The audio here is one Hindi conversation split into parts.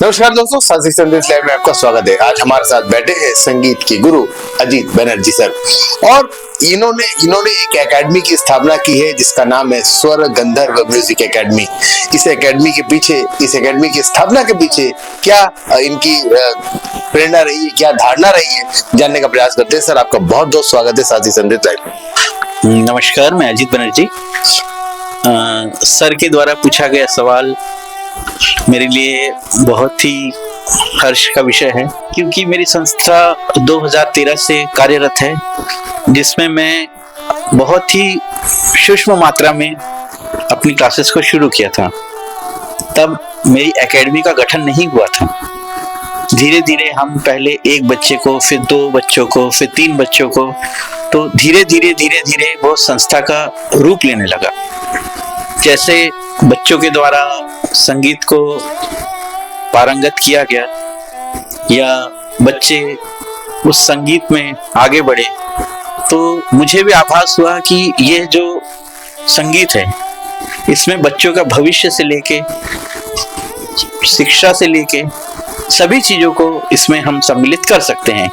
नमस्कार दोस्तों, साजिश संदेश लाइव में आपका स्वागत है। आज हमारे साथ बैठे हैं संगीत के गुरु अजीत बनर्जी सर और इन्होंने एक एकेडमी की स्थापना की है जिसका नाम है स्वर गंधर्व म्यूजिक एकेडमी। इस एकेडमी की स्थापना के पीछे क्या इनकी प्रेरणा रही है, क्या धारणा रही है, जानने का प्रयास करते हैं। सर, आपका बहुत बहुत स्वागत है साजिश संदेश लाइव में। नमस्कार, मैं अजीत बनर्जी। सर के द्वारा पूछा गया सवाल मेरे लिए बहुत ही हर्ष का विषय है, क्योंकि मेरी संस्था 2013 से कार्यरत है, जिसमें मैं बहुत ही सूक्ष्म मात्रा में अपनी क्लासेस को शुरू किया था। तब मेरी एकेडमी का गठन नहीं हुआ था। धीरे धीरे हम पहले एक बच्चे को, फिर 2 बच्चों को, फिर 3 बच्चों को, तो धीरे धीरे वो संस्था का रूप लेने लगा। जैसे बच्चों के द्वारा संगीत को पारंगत किया गया या बच्चे उस संगीत में आगे बढ़े, तो मुझे भी आभास हुआ कि ये जो संगीत है, इसमें बच्चों का भविष्य से लेके शिक्षा से लेके सभी चीजों को इसमें हम सम्मिलित कर सकते हैं।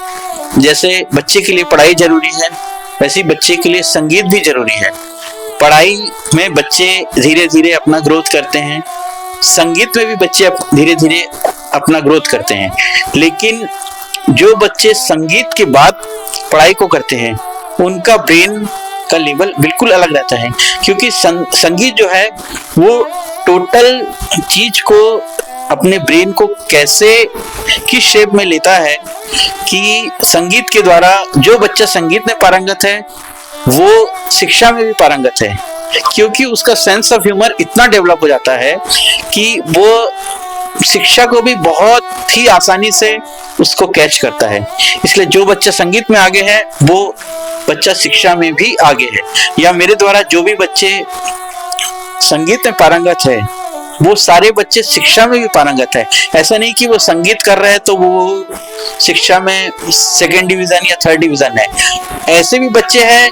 जैसे बच्चे के लिए पढ़ाई जरूरी है, वैसे बच्चे के लिए संगीत भी जरूरी है। पढ़ाई में बच्चे धीरे धीरे अपना ग्रोथ करते हैं, संगीत में भी बच्चे धीरे धीरे अपना ग्रोथ करते हैं। लेकिन जो बच्चे संगीत के बाद पढ़ाई को करते हैं, उनका ब्रेन का लेवल बिल्कुल अलग रहता है, क्योंकि संगीत जो है वो टोटल चीज को, अपने ब्रेन को कैसे किस शेप में लेता है कि संगीत के द्वारा जो बच्चा संगीत में पारंगत है वो शिक्षा में भी पारंगत है, क्योंकि उसका सेंस ऑफ ह्यूमर इतना डेवलप हो जाता है कि वो शिक्षा को भी बहुत ही आसानी से उसको कैच करता है। इसलिए जो बच्चा संगीत में आगे है वो बच्चा शिक्षा में भी आगे है। या मेरे द्वारा जो भी बच्चे संगीत में पारंगत है, वो सारे बच्चे शिक्षा में भी पारंगत है। ऐसा नहीं कि वो संगीत कर रहे हैं तो वो शिक्षा में 2nd डिवीजन या 3rd डिवीजन है। ऐसे भी बच्चे हैं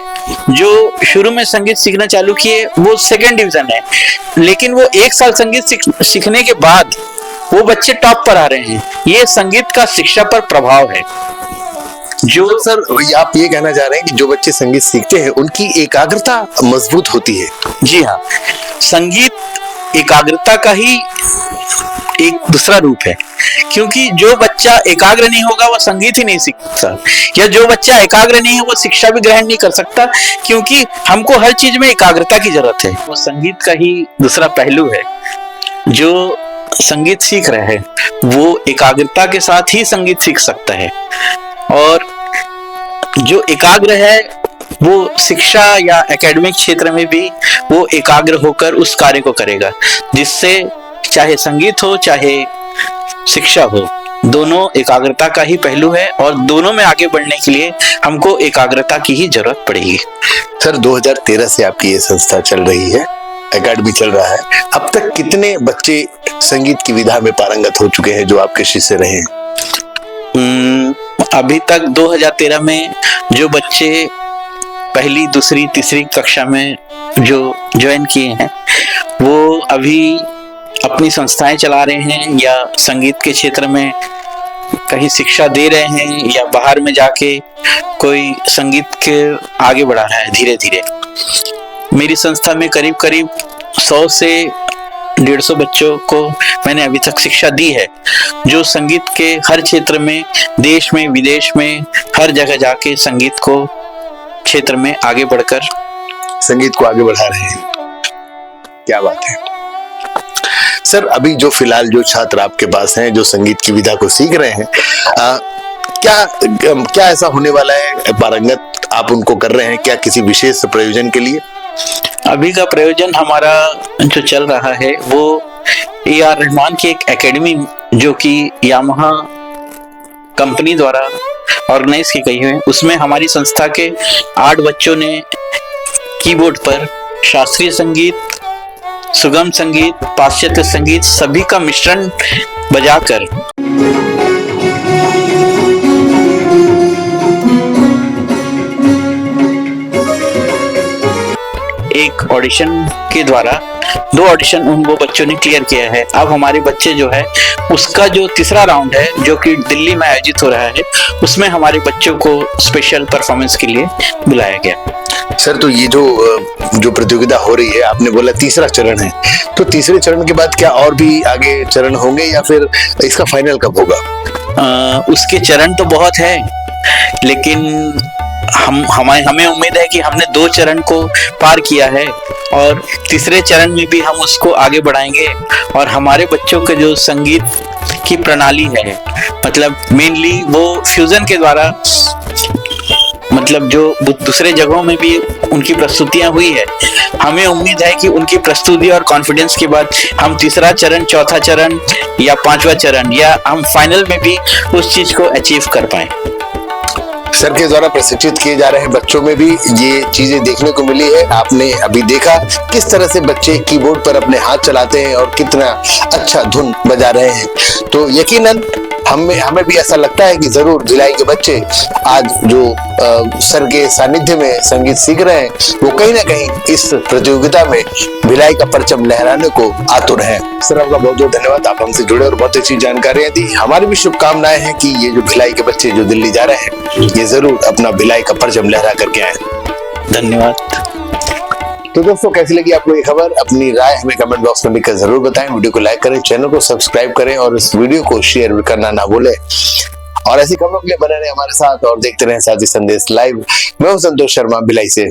जो शुरू में संगीत सीखना चालू किए, वो 2nd डिवीजन है, लेकिन वो 1 साल संगीत सीखने के बाद वो बच्चे टॉप पर आ रहे हैं। ये संगीत का शिक्षा पर प्रभाव है। जो सर, आप ये कहना चाह रहे हैं कि जो बच्चे संगीत सीखते हैं उनकी एकाग्रता मजबूत होती है। जी हाँ, संगीत एकाग्रता का ही एक दूसरा रूप है, क्योंकि जो बच्चा एकाग्र नहीं होगा वो संगीत ही नहीं सीख सकता, या जो बच्चा एकाग्र नहीं है वो शिक्षा भी ग्रहण नहीं कर सकता, क्योंकि हमको हर चीज में एकाग्रता की जरूरत है। वो संगीत का ही दूसरा पहलू है। जो संगीत सीख रहे हैं वो एकाग्रता के साथ ही संगीत सीख सकता है, और जो एकाग्र है वो शिक्षा या एकेडमिक क्षेत्र में भी वो एकाग्र होकर उस कार्य को करेगा, जिससे चाहे संगीत हो चाहे शिक्षा हो, दोनों एकाग्रता का ही पहलू है, और दोनों में आगे बढ़ने के लिए हमको एकाग्रता की ही जरूरत पड़ेगी। सर, 2013 से आपकी ये संस्था चल रही है, एकेडमी चल रहा है। अब तक कितने बच्चे संगीत की विधा में पारंगत हो चुके हैं जो आपके शिष्य रहे हैं? अभी तक 2013 में जो बच्चे 1ली, 2री, 3री कक्षा में जो ज्वाइन किए हैं, वो अभी अपनी संस्थाएं चला रहे हैं या संगीत के क्षेत्र में कहीं शिक्षा दे रहे हैं, या बाहर में जाके कोई संगीत के आगे बढ़ा रहा है धीरे धीरे। मेरी संस्था में करीब 100 से 150 बच्चों को मैंने अभी तक शिक्षा दी है, जो संगीत के हर क्षेत्र में, देश में, विदेश में, हर जगह जाके संगीत को क्षेत्र में आगे बढ़कर संगीत को आगे बढ़ा रहे हैं। क्या बात है सर। अभी जो फिलहाल जो छात्र आपके पास हैं, जो संगीत की विधा को सीख रहे हैं, क्या ऐसा होने वाला है, पारंगत आप उनको कर रहे हैं क्या किसी विशेष प्रयोजन के लिए? अभी का प्रयोजन हमारा जो चल रहा है वो AR रहमान की एक एकेडमी, जो कि यामाहा कंपनी द्वारा ऑर्गेनाइज की गई है, उसमें हमारी संस्था के 8 बच्चों ने कीबोर्ड पर शास्त्रीय संगीत, सुगम संगीत, पाश्चात्य संगीत सभी का मिश्रण बजाकर एक एक ऑडिशन के द्वारा 2 ऑडिशन उन वो बच्चों ने क्लियर किया है। अब हमारे बच्चे जो है उसका जो तीसरा राउंड है जो कि दिल्ली में आयोजित हो रहा है, उसमें हमारे बच्चों को स्पेशल परफॉर्मेंस के लिए बुलाया गया। सर, तो ये जो प्रतियोगिता हो रही है, आपने बोला तीसरा चरण है, तो तीसरे चरण के बाद क्या और भी आगे चरण होंगे या फिर इसका फाइनल कब होगा? उसके चरण तो बहुत है, लेकिन हमें उम्मीद है कि हमने 2 चरण को पार किया है और तीसरे चरण में भी हम उसको आगे बढ़ाएंगे। और हमारे बच्चों के जो संगीत की प्रणाली है, मतलब मेनली वो फ्यूजन के द्वारा, मतलब जो दूसरे जगहों में भी उनकी प्रस्तुतियां हुई है, हमें उम्मीद है कि उनकी प्रस्तुति और कॉन्फिडेंस के बाद हम तीसरा चरण, चौथा चरण या 5वां चरण या हम फाइनल में भी उस चीज को अचीव कर पाए। सर के द्वारा प्रशिक्षित किए जा रहे बच्चों में भी ये चीजें देखने को मिली है। आपने अभी देखा किस तरह से बच्चे कीबोर्ड पर अपने हाथ चलाते हैं और कितना अच्छा धुन बजा रहे हैं, तो यकीनन हमें भी ऐसा लगता है कि जरूर भिलाई के बच्चे आज जो सर के सानिध्य में संगीत सीख रहे हैं, वो कहीं ना कहीं इस प्रतियोगिता में भिलाई का परचम लहराने को आतुर है। सर, आपका बहुत बहुत धन्यवाद, आप हमसे जुड़े और बहुत अच्छी जानकारियां दी। हमारी भी शुभकामनाएं हैं कि ये जो भिलाई के बच्चे जो दिल्ली जा रहे हैं, ये जरूर अपना भिलाई का परचम लहरा करके आए। धन्यवाद। तो दोस्तों, कैसी लगी आपको ये खबर? अपनी राय हमें कमेंट बॉक्स में लिखकर जरूर बताएं। वीडियो को लाइक करें, चैनल को सब्सक्राइब करें और इस वीडियो को शेयर भी करना ना भूलें। और ऐसी खबरों के लिए बने रहे हमारे साथ और देखते रहें साथी संदेश लाइव। मैं हूं संतोष शर्मा भिलाई से।